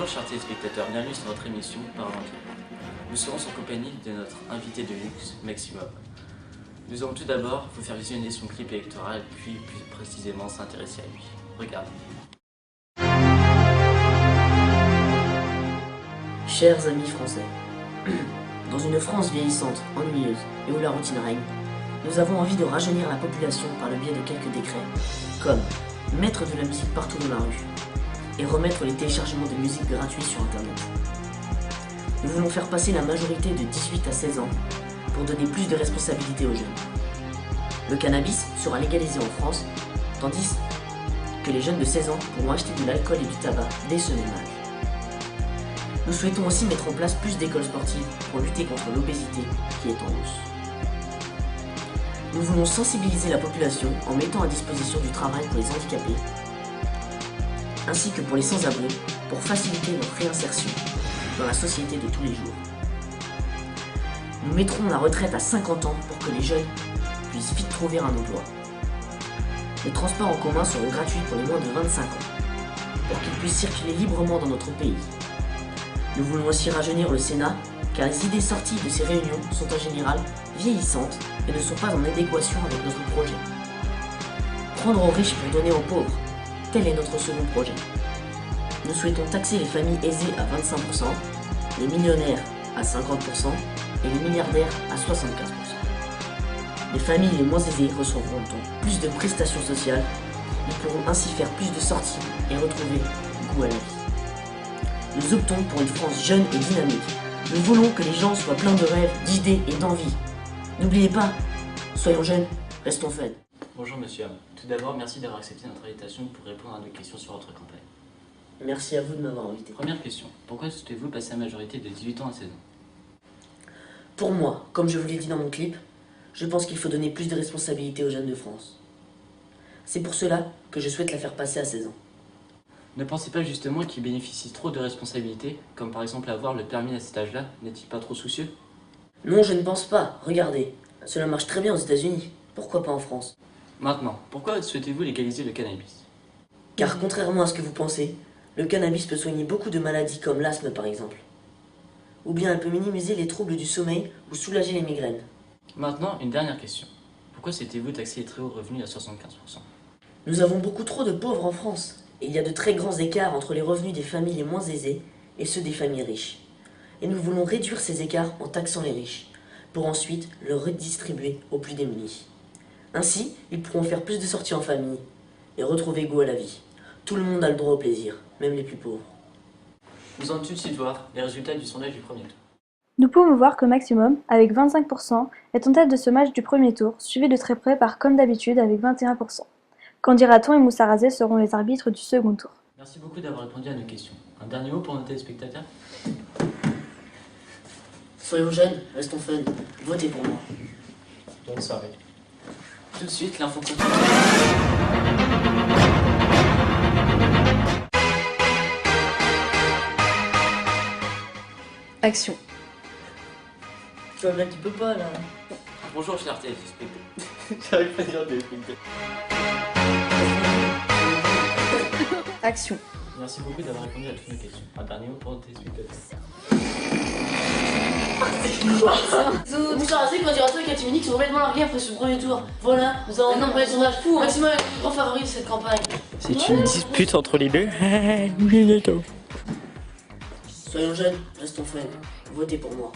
Bonjour chers téléspectateurs, bienvenue sur notre émission Parlons Clé. Nous serons en compagnie de notre invité de luxe, Maximum. Nous allons tout d'abord vous faire visionner son clip électoral, puis plus précisément s'intéresser à lui. Regardez. Chers amis français, dans une France vieillissante, ennuyeuse et où la routine règne, nous avons envie de rajeunir la population par le biais de quelques décrets, comme mettre de la musique partout dans la rue et remettre les téléchargements de musique gratuits sur internet. Nous voulons faire passer la majorité de 18 à 16 ans pour donner plus de responsabilités aux jeunes. Le cannabis sera légalisé en France, tandis que les jeunes de 16 ans pourront acheter de l'alcool et du tabac dès ce même âge. Nous souhaitons aussi mettre en place plus d'écoles sportives pour lutter contre l'obésité qui est en hausse. Nous voulons sensibiliser la population en mettant à disposition du travail pour les handicapés, ainsi que pour les sans-abri, pour faciliter leur réinsertion dans la société de tous les jours. Nous mettrons la retraite à 50 ans pour que les jeunes puissent vite trouver un emploi. Les transports en commun seront gratuits pour les moins de 25 ans, pour qu'ils puissent circuler librement dans notre pays. Nous voulons aussi rajeunir le Sénat, car les idées sorties de ces réunions sont en général vieillissantes et ne sont pas en adéquation avec notre projet. Prendre aux riches pour donner aux pauvres, tel est notre second projet. Nous souhaitons taxer les familles aisées à 25%, les millionnaires à 50% et les milliardaires à 75%. Les familles les moins aisées recevront donc plus de prestations sociales. Ils pourront ainsi faire plus de sorties et retrouver goût à la vie. Nous optons pour une France jeune et dynamique. Nous voulons que les gens soient pleins de rêves, d'idées et d'envie. N'oubliez pas, soyons jeunes, restons fun. Bonjour monsieur Ham. Tout d'abord, merci d'avoir accepté notre invitation pour répondre à nos questions sur votre campagne. Merci à vous de m'avoir invité. Première question, pourquoi souhaitez-vous passer la majorité de 18 ans à 16 ans? Pour moi, comme je vous l'ai dit dans mon clip, je pense qu'il faut donner plus de responsabilités aux jeunes de France. C'est pour cela que je souhaite la faire passer à 16 ans. Ne pensez pas justement qu'ils bénéficient trop de responsabilités, comme par exemple avoir le permis à cet âge-là? N'est-il pas trop soucieux? Non, je ne pense pas. Regardez, cela marche très bien aux États-Unis. Pourquoi pas en France? Maintenant, pourquoi souhaitez-vous légaliser le cannabis? Car contrairement à ce que vous pensez, le cannabis peut soigner beaucoup de maladies comme l'asthme par exemple. Ou bien elle peut minimiser les troubles du sommeil ou soulager les migraines. Maintenant, une dernière question. Pourquoi souhaitez-vous taxer les très hauts revenus à 75%? Nous avons beaucoup trop de pauvres en France. Et il y a de très grands écarts entre les revenus des familles les moins aisées et ceux des familles riches. Et nous voulons réduire ces écarts en taxant les riches, pour ensuite le redistribuer aux plus démunis. Ainsi, ils pourront faire plus de sorties en famille et retrouver goût à la vie. Tout le monde a le droit au plaisir, même les plus pauvres. Nous allons tout de suite voir les résultats du sondage du premier tour. Nous pouvons voir que Maximum, avec 25%, est en tête de ce match du premier tour, suivi de très près par Comme d'habitude avec 21%. Candy Raton et Moussa Razé seront les arbitres du second tour. Merci beaucoup d'avoir répondu à nos questions. Un dernier mot pour nos téléspectateurs? Soyons jeunes, restons fun, votez pour moi. Bonne soirée. Tout de suite, l'info continue. Action. Tu peux pas là. Bonjour chers téléspectateurs. J'arrive pas à dire téléspectateurs. Action. Merci beaucoup d'avoir répondu à toutes nos questions. Un dernier mot pour nos téléspectateurs. Moussa Razé, Candy Raton et Katy Minix sont complètement largués après ce premier tour. Voilà, nous avons un premier sondage fou. Maximum est le grand favori de cette campagne. C'est une dispute entre les deux. Soyons jeunes, restons fun, votez pour moi.